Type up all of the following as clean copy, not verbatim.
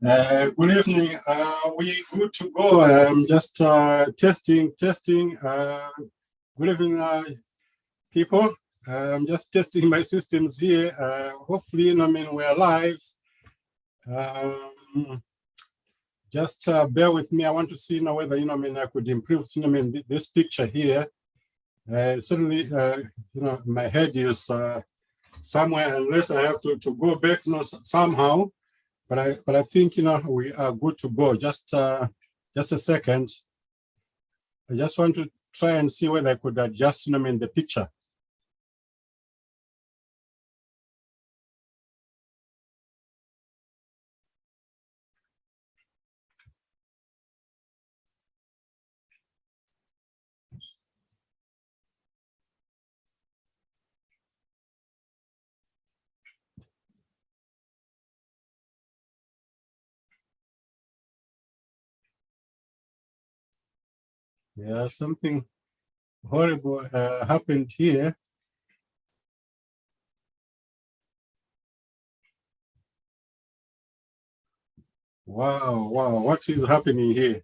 Good evening. We good to go. Just testing. Good evening, people. I'm just testing my systems here. Hopefully, we're live. Just bear with me. I want to see whether I could improve this picture here. Certainly, my head is somewhere, unless I have to go back somehow. But I think we are good to go. Just a second. I just want to try and see whether I could adjust the picture. Yeah, something horrible happened here. Wow, what is happening here?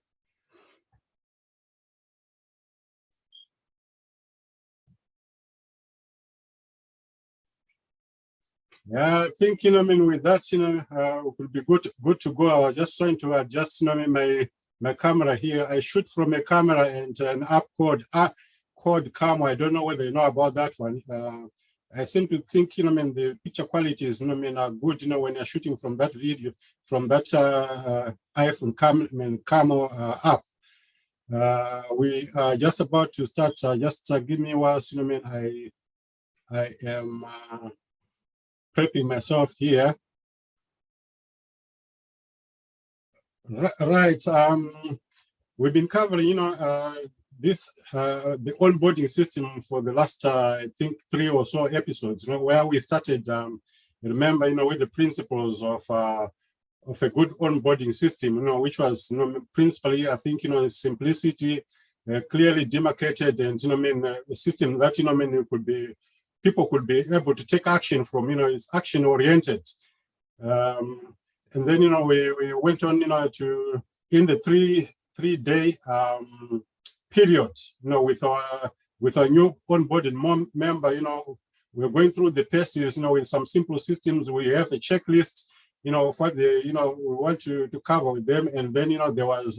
Yeah, I think with that it would be good to go. I was just trying to adjust my camera here. I shoot from a camera and an app called camera. I don't know whether you know about that one. I seem to think the picture quality is are good when you're shooting from that video, from that iPhone camera app. We are just about to start. Just give me once. I am prepping myself here. Right. We've been covering, this the onboarding system for the last, I think, 3 or so episodes. Where we started. Remember, with the principles of a good onboarding system. Which was, principally, I think, simplicity, clearly demarcated, and a system that people could be able to take action from. It's action oriented. And then we went on to in the three-day period with our new onboarded member. We're going through the paces with some simple systems. We have a checklist of what they we want to cover with them. And then there was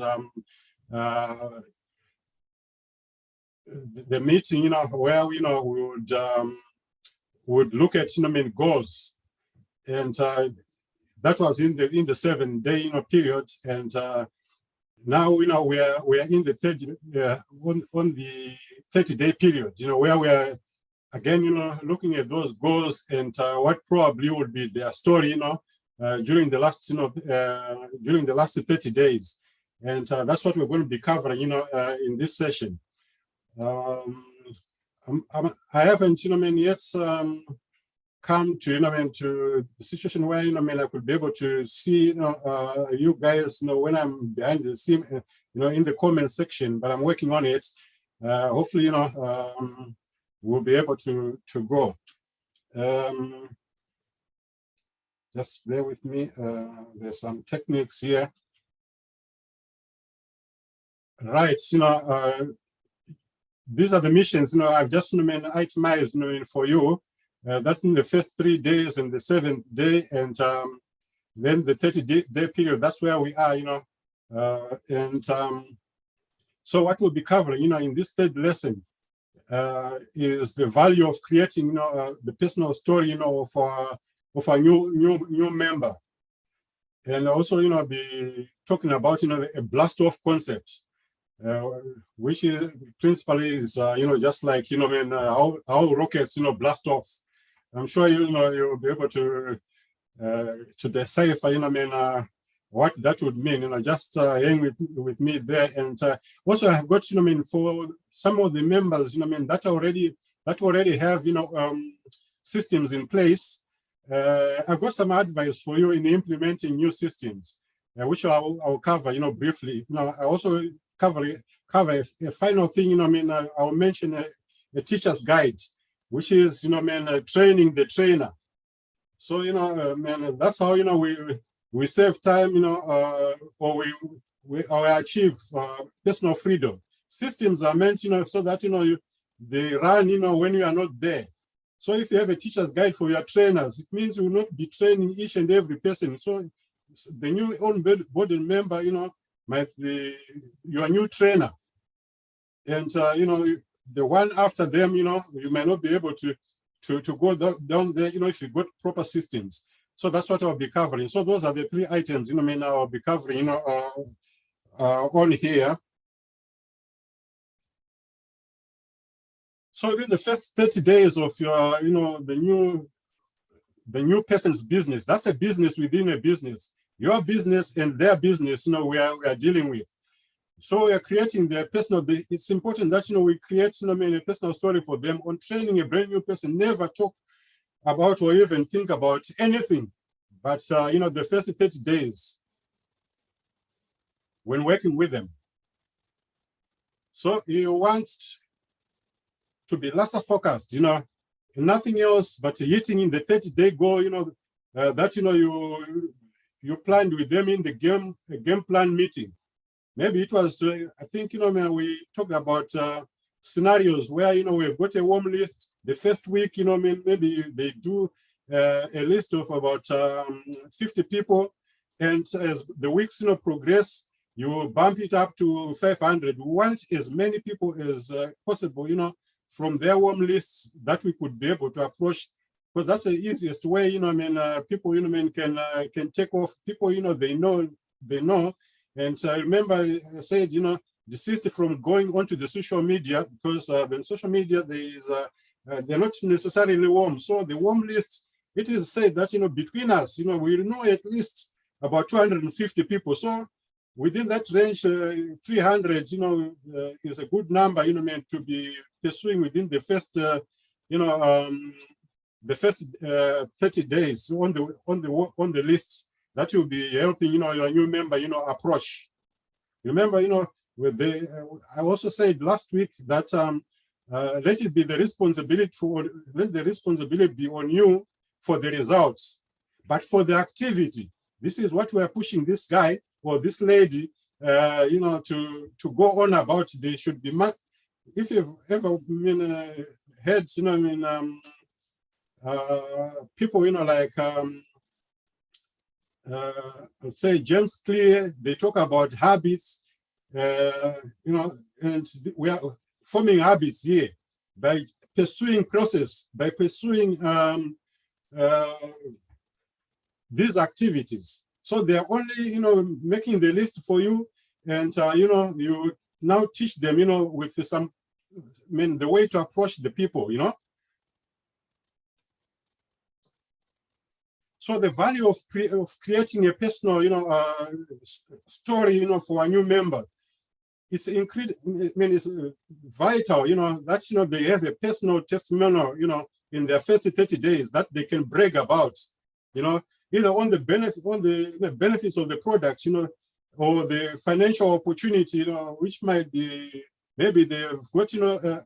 the meeting where we would look at goals, and that was in the 7-day period. And now we are in the on the 30-day period, where we are again looking at those goals and what probably would be their story during the last during the last 30 days. And that's what we're going to be covering in this session. I haven't yet come to to the situation where I could be able to see you guys when I'm behind the scene in the comment section, but I'm working on it. Hopefully we'll be able to go. Just bear with me. There's some techniques here. Right, these are the missions I've just itemized for you. That's in the first 3 days and the 7th day, and then the 30-day period. That's where we are, and so what we'll be covering, in this third lesson, is the value of creating, the personal story, of a new member, and also, be talking about, a blast-off concept. Which is principally is just like how rockets blast off. I'm sure you'll be able to decipher what that would mean. Just hang with me there. And also I've got for some of the members that already have systems in place. I've got some advice for you in implementing new systems, which I'll cover briefly. I also cover a final thing. I'll mention a teacher's guide, which is training the trainer. So that's how we we save time, or we achieve personal freedom. Systems are meant, so that, they run, when you are not there. So if you have a teacher's guide for your trainers, it means you will not be training each and every person. So the new onboarding member, might be your new trainer. And, the one after them, you might not be able to go down there, if you got proper systems. So that's what I'll be covering. So those are the 3 items, I'll be covering, on here. So within the first 30 days of your, the new person's business, that's a business within a business. Your business and their business, we are dealing with. So we are creating the personal. It's important that we create, a personal story for them on training a brand new person. Never talk about or even think about anything, but the first 30 days when working with them. So you want to be laser focused, nothing else but hitting in the 30-day goal, that you planned with them in the game plan meeting. Maybe it was, I think, we talked about scenarios where, we've got a warm list. The first week, maybe they do a list of about 50 people. And as the weeks, progress, you bump it up to 500. We want as many people as possible, from their warm lists that we could be able to approach, because that's the easiest way, people, can take off people, they know. And I remember I said, desist from going onto the social media, because the social media, they're not necessarily warm. So the warm list, it is said that, between us, we know at least about 250 people. So within that range, 300, is a good number, to be pursuing within the first, the first 30 days on the list. That will be helping, your new member, approach. Remember, I also said last week that let it be the responsibility let the responsibility be on you for the results, but for the activity. This is what we are pushing this guy or this lady, to go on about. They should be, if you've ever heard, people, like, let's say James Clear, they talk about habits, and we are forming habits here by pursuing process, by pursuing these activities. So they're only, making the list for you, and you now teach them, with some, the way to approach the people, So the value of creating a personal, story, for a new member, it's it's vital, that, they have a personal testimonial, in their first 30 days that they can brag about, either on the benefits of the product, or the financial opportunity, which might be, maybe they've got, a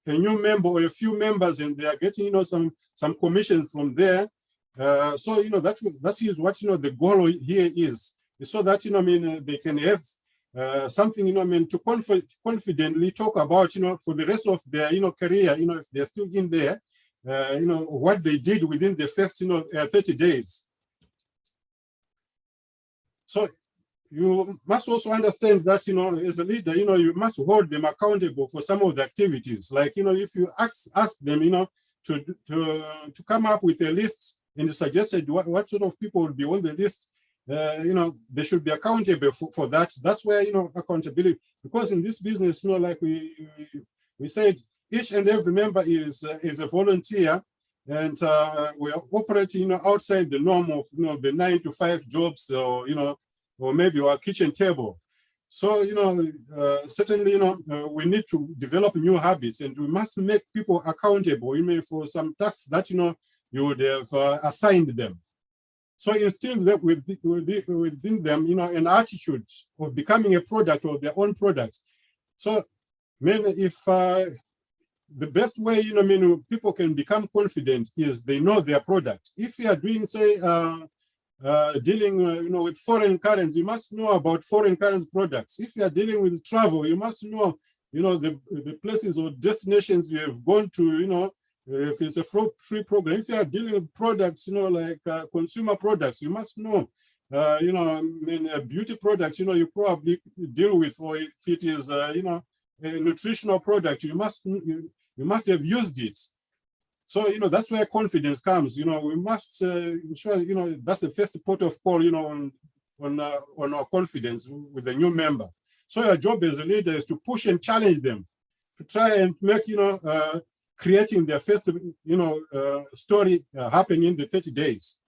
new member or a few members, and they are getting, some commissions from there. So that is what the goal here is, so that they can have something to confidently talk about for the rest of their career, if they're still in there, what they did within the first 30 days. So you must also understand that as a leader, you must hold them accountable for some of the activities. Like if you ask them to come up with a list, and you suggested what sort of people will be on the list, they should be accountable for that. That's where, accountability, because in this business, like we said, each and every member is a volunteer, and we are operating, outside the norm of, the 9-to-5 jobs, or maybe our kitchen table. So, certainly, we need to develop new habits, and we must make people accountable, for some tasks that, you would have assigned them. So instill that within them, an attitude of becoming a product of their own products. So, if the best way, people can become confident is they know their product. If you are doing, say, dealing, with foreign currency, you must know about foreign currency products. If you are dealing with travel, you must know, the places or destinations you have gone to, if it's a free program. If you are dealing with products, like consumer products, you must know, beauty products, you probably deal with, or if it is, a nutritional product, you must have used it. So, that's where confidence comes. We must ensure, that's the first port of call, on our confidence with the new member. So your job as a leader is to push and challenge them, to try and make, creating their first, story happen in the 30 days.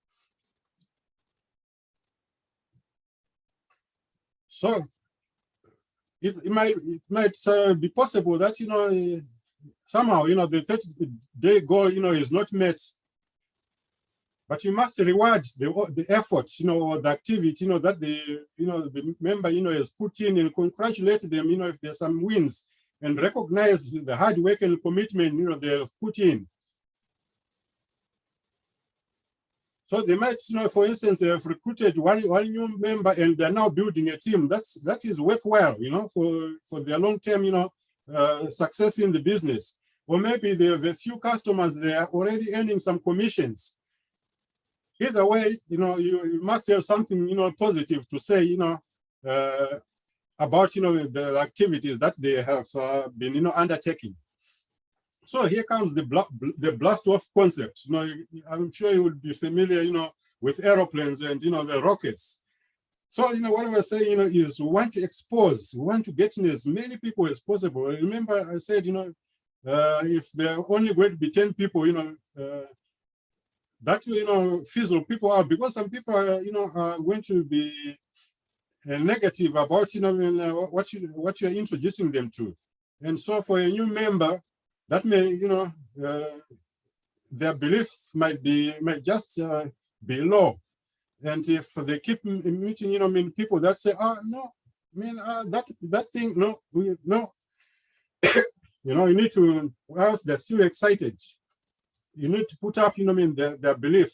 So it might be possible that, somehow, the 30-day goal, is not met, but you must reward the effort, or the activity, that the member, has put in, and congratulate them, if there's some wins, and recognize the hard work and commitment, they have put in. So they might, for instance, they have recruited one new member and they're now building a team. That is worthwhile, for their long-term, success in the business. Or maybe they have a few customers, they are already earning some commissions. Either way, you must have something, positive to say, about, the activities that they have been, undertaking. So here comes the blast-off concept. I'm sure you would be familiar, with aeroplanes and, the rockets. So, what we're saying, is we want to expose, we want to get in as many people as possible. Remember, I said, if there are only going to be 10 people, that will, fizzle people out, because some people are, are going to be negative about, what you're introducing them to. And so for a new member, that may, their belief might just be low. And if they keep meeting, people that say, oh, no, that thing, no, no. You need to, else they're still excited. You need to put up, their belief.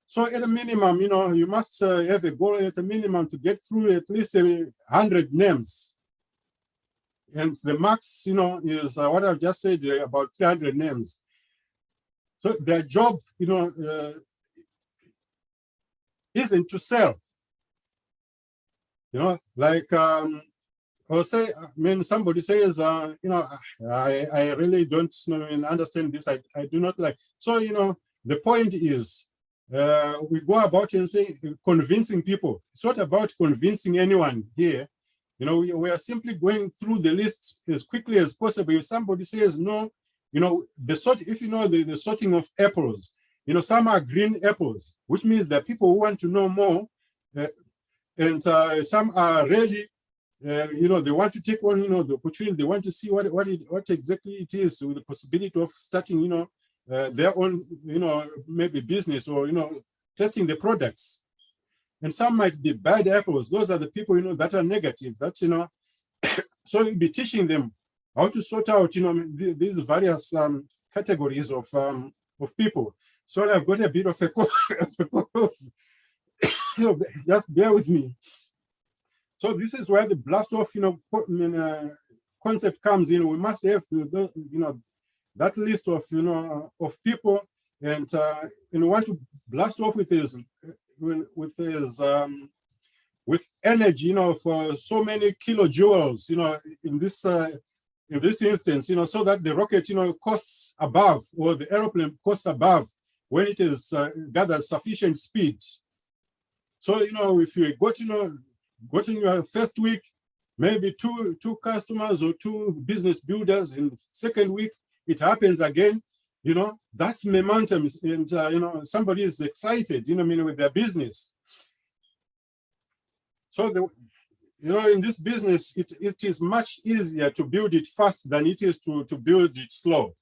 So at a minimum, you must have a goal at a minimum to get through at least 100 names. And the max, is what I've just said, about 300 names. So their job, isn't to sell. Like, or say, somebody says, I really don't understand this. I do not like. So, the point is, we go about and say, convincing people. It's not about convincing anyone here. We are simply going through the list as quickly as possible. If somebody says no, the sort, if the sorting of apples, some are green apples, which means that people who want to know more, and some are ready, they want to take on, the opportunity. They want to see what exactly it is, with the possibility of starting, their own, maybe business, or testing the products. And some might be bad apples. Those are the people, that are negative. That's, so you'll be teaching them how to sort out, these various categories of people. So I've got a bit of a cough. So just bear with me. So this is where the blast off, concept comes in. We must have, that list of, of people, and want to blast off with energy, for so many kilojoules, in this instance, so that the rocket, costs above, or the aeroplane costs above, when it is gathered sufficient speed. So, if you got in your first week, maybe two customers or two business builders. In second week, it happens again. That's momentum, and somebody is excited, with their business. So in this business, it is much easier to build it fast than it is to build it slow.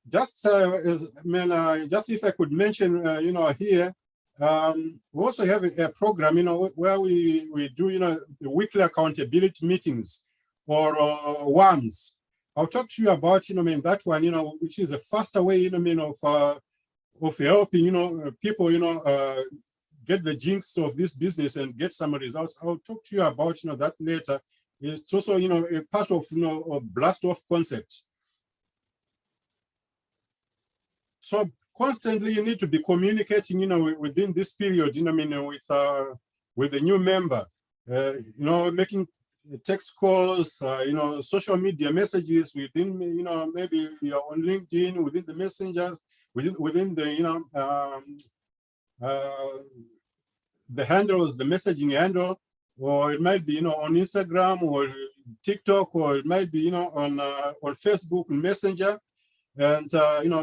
Just just if I could mention, here, we also have a program, where we do, the weekly accountability meetings, or WAMs. I'll talk to you about, that one, which is a faster way, of of helping, people, get the jinx of this business and get some results. I'll talk to you about, that later. It's also, a part of, a blast off concept. So constantly you need to be communicating, within this period, with the new member, making text calls, social media messages within, maybe you're on LinkedIn, within the messengers, within the, the handles, the messaging handle, or it might be, on Instagram or TikTok, or it might be, on Facebook Messenger, and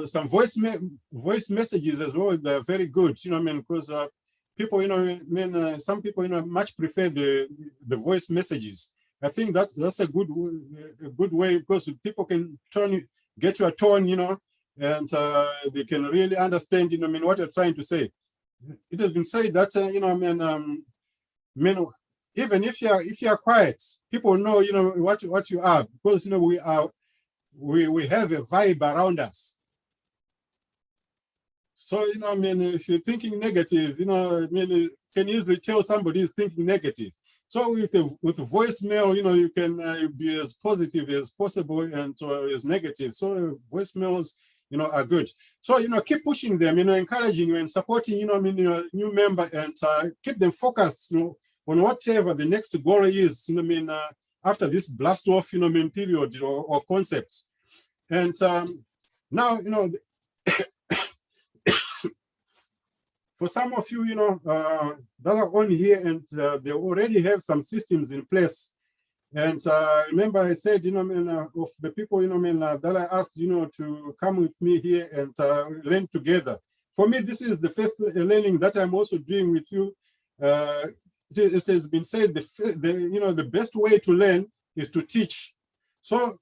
some voice messages as well. They're very good, because people, some people, much prefer the voice messages. I think that's a good way, because people can get your tone, and they can really understand, what you're trying to say. It has been said that, even if you are quiet, people know, what you are, because, we have a vibe around us. So, if you're thinking negative, you can easily tell somebody is thinking negative. So with voicemail, you can be as positive as possible and as negative. So voicemails, are good. So, keep pushing them, encouraging you and supporting, your new member, and keep them focused, on whatever the next goal is, after this blast off, period, or concept. And now, for some of you, that are on here, and they already have some systems in place. And remember, I said, of the people, that I asked, to come with me here and learn together. For me, this is the first learning that I'm also doing with you. It has been said, the best way to learn is to teach. So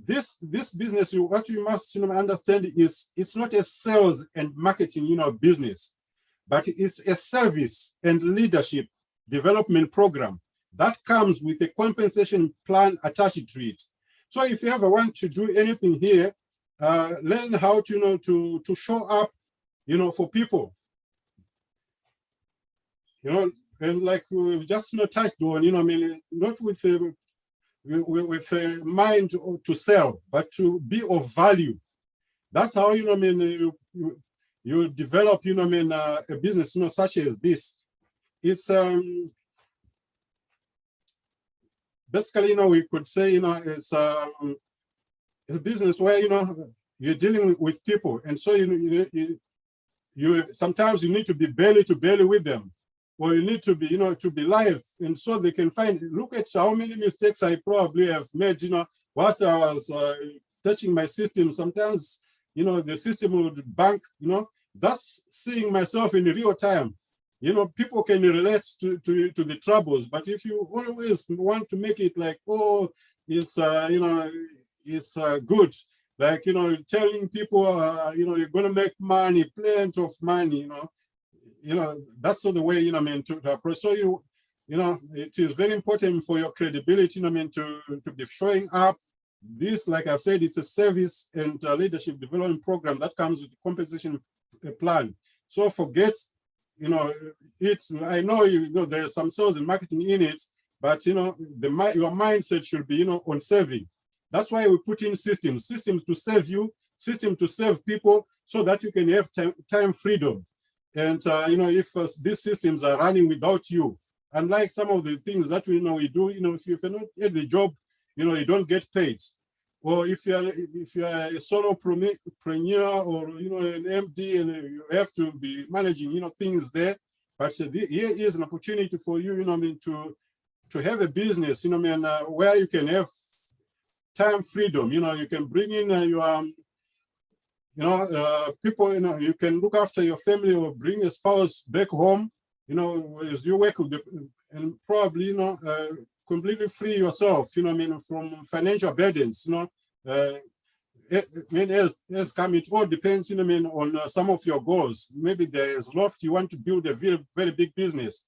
this business, what you must understand is, it's not a sales and marketing, business, but it's a service and leadership development program that comes with a compensation plan attached to it. So if you ever want to do anything here, learn how to, to show up, for people, and like we just touched on, not with a mind to sell, but to be of value. That's how, you develop, a business, such as this. It's basically, we could say, it's a business where, you're dealing with people, and so you sometimes you need to be belly to belly with them, or you need to be, to be live, and so they can find. Look at how many mistakes I probably have made, whilst I was touching my system. Sometimes, the system would bank, that's seeing myself in real time. People can relate to the troubles, but if you always want to make it like, oh, it's it's good, like, telling people, you're going to make money, plenty of money, that's not the way, to approach. So it is very important for your credibility, to be showing up. This, like I've said, it's a service and leadership development program that comes with a compensation plan. So forget, I know, there's some sales and marketing in it, but your mindset should be, on serving. That's why we put in systems to serve you, systems to serve people, so that you can have time freedom. And if these systems are running without you, unlike some of the things that we do, if you're not at the job, you don't get paid. Or if you are a solopreneur, or an MD, and you have to be managing things there. But here is an opportunity for you, to have a business, where you can have time freedom. You can bring in your people, you can look after your family, or bring a spouse back home, as you work with the, and probably, completely free yourself, from financial burdens, as come, it all depends, on some of your goals. Maybe there's loft, you want to build a very, very big business.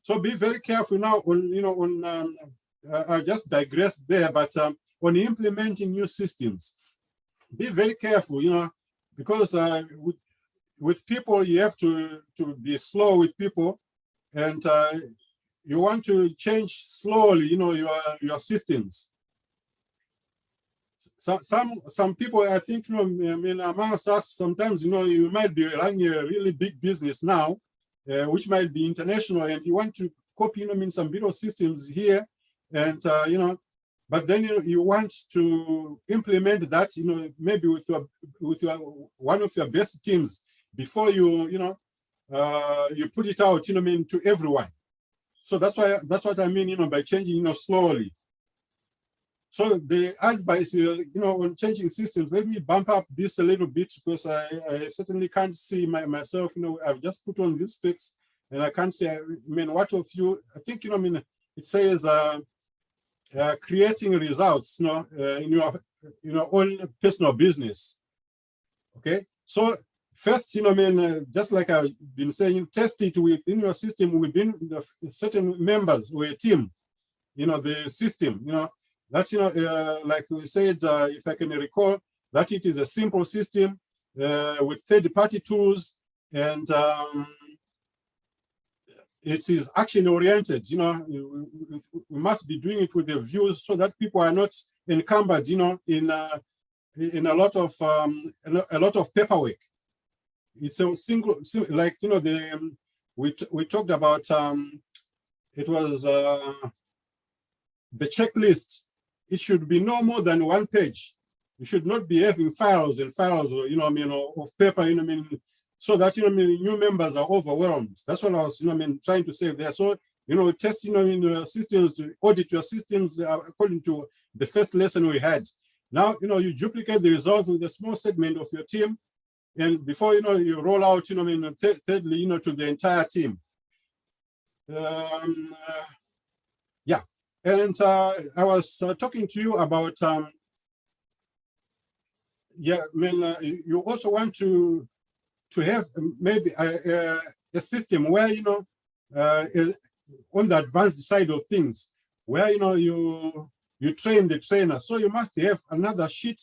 So be very careful now on, I just digress there, but on implementing new systems, be very careful, because with people, you have to be slow with people, and you want to change slowly, your systems. So some people, I think, I mean, amongst us, sometimes, you might be running a really big business now, which might be international, and you want to copy, some bit of systems here, and but then you want to implement that, maybe with your one of your best teams before you you put it out, to everyone. So that's what I mean, by changing, slowly. So the advice, on changing systems, let me bump up this a little bit, because I certainly can't see myself, I've just put on these specs, and I can't say, I mean, what of you, I think, it says creating results, in your own personal business. Okay, so first, just like I've been saying, test it within your system, within the certain members or a team, the system, that, like we said, if I can recall, that it is a simple system with third-party tools, and it is action-oriented. We must be doing it with the views so that people are not encumbered, in a lot of paperwork. It's a single, like, we talked about, it was the checklist. It should be no more than 1 page. You should not be having files and files, or, of paper, so that, new members are overwhelmed. That's what I was, trying to say there. So, test, your systems, to audit your systems according to the first lesson we had. Now, you duplicate the results with a small segment of your team, and before, you roll out, thirdly, to the entire team. Yeah. And I was talking to you about, you also want to have maybe a system where, on the advanced side of things, where, you train the trainer. So you must have another sheet,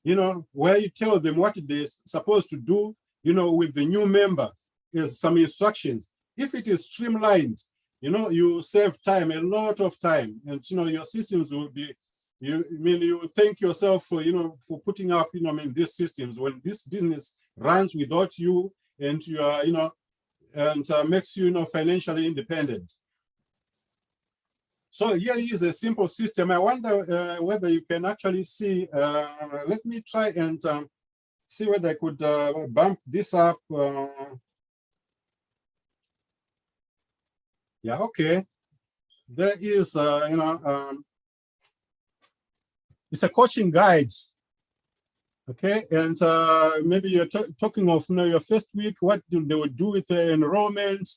where you tell them what they're supposed to do, with the new member. There's some instructions. If it is streamlined, you save time, a lot of time, and your systems will be, you thank yourself for for putting up these systems, when this business runs without you, and you are and makes you financially independent. So here is a simple system. I wonder whether you can actually see. Let me try and see whether I could bump this up. Yeah, okay. There is, it's a coaching guide. Okay, and maybe you're talking of your first week, what they would do with the enrollment,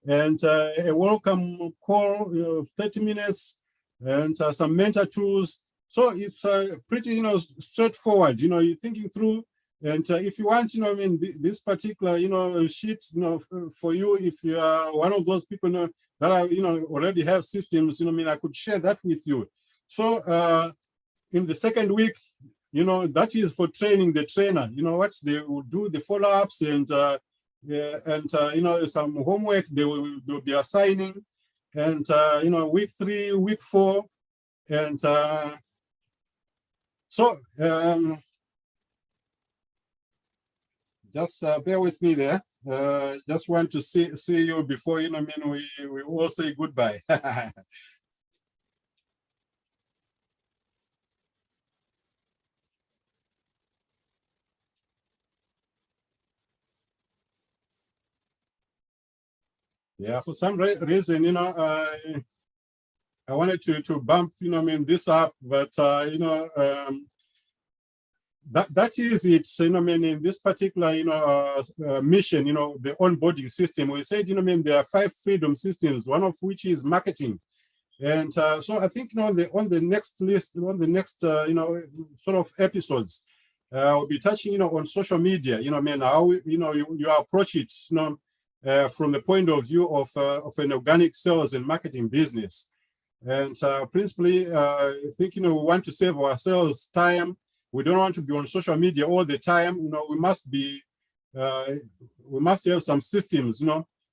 and a welcome call, 30 minutes, and some mentor tools. So it's pretty, straightforward. You're thinking through, and if you want, this particular, sheet, for you, if you are one of those people, that are, already have systems, I could share that with you. So in the second week, that is for training the trainer. What they will do, the follow-ups, and some homework they'll be assigning, and week 3, week 4, and so just bear with me there. Just want to see you before we all say goodbye. Yeah, for some reason, I wanted to bump, this up, but that is it. In this particular, mission, the onboarding system, we said, there are 5 freedom systems, one of which is marketing. And so I think, on the next list, on the next, sort of episodes, we'll be touching, on social media, how, you approach it, from the point of view of an organic sales and marketing business. And principally, I think, we want to save ourselves time. We don't want to be on social media all the time. We must be we must have some systems,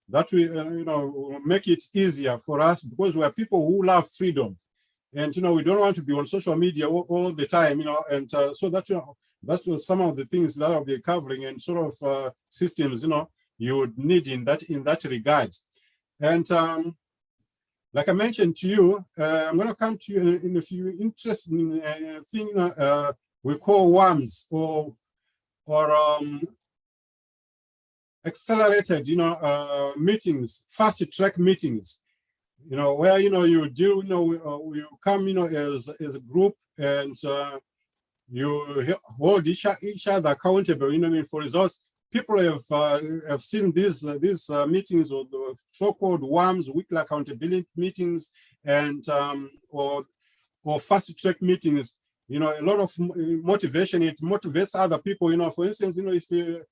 that we, will make it easier for us, because we are people who love freedom. And, we don't want to be on social media all the time, and so that's some of the things that I'll be covering, and sort of systems, you would need in that regard. And like I mentioned to you, I'm going to come to you in a few interesting things we call WAMs, or accelerated, meetings, fast track meetings, where, you deal, you come, as a group, and you hold each other accountable, for results. People have seen these meetings, or the so-called WAMs, weekly accountability meetings, and or fast track meetings. A lot of motivation. It motivates other people. For instance, if you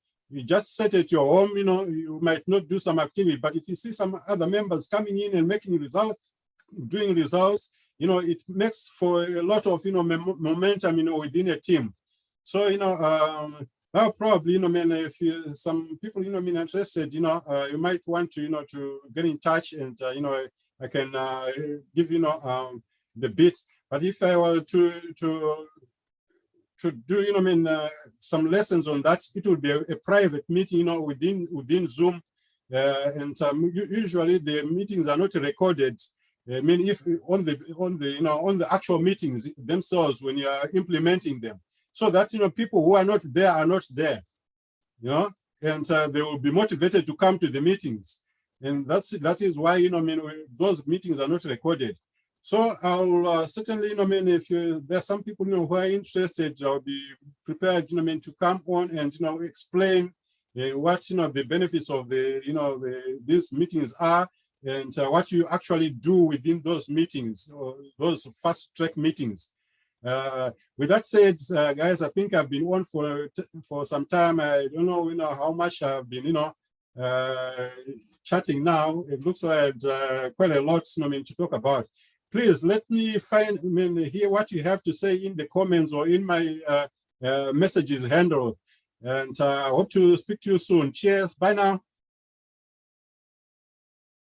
just sit at your home, you might not do some activity, but if you see some other members coming in and making results, doing results, it makes for a lot of momentum, within a team. So well, probably, if some people, interested, you might want to, to get in touch, and, I can give, the bits. But if I were to do, some lessons on that, it would be a private meeting, within Zoom. And usually the meetings are not recorded. I mean, if on the actual meetings themselves, when you are implementing them, so that, people who are not there are not there, and they will be motivated to come to the meetings. And that is why, those meetings are not recorded. So I'll certainly, if there are some people, who are interested, I'll be prepared, to come on and, explain what, the benefits of these meetings are, and what you actually do within those meetings, or those fast track meetings. With that said, guys, I think I've been on for some time. I don't know, how much I've been, chatting now. It looks like quite a lot, to talk about. Please let me hear what you have to say in the comments, or in my messages handle. And I hope to speak to you soon. Cheers. Bye now.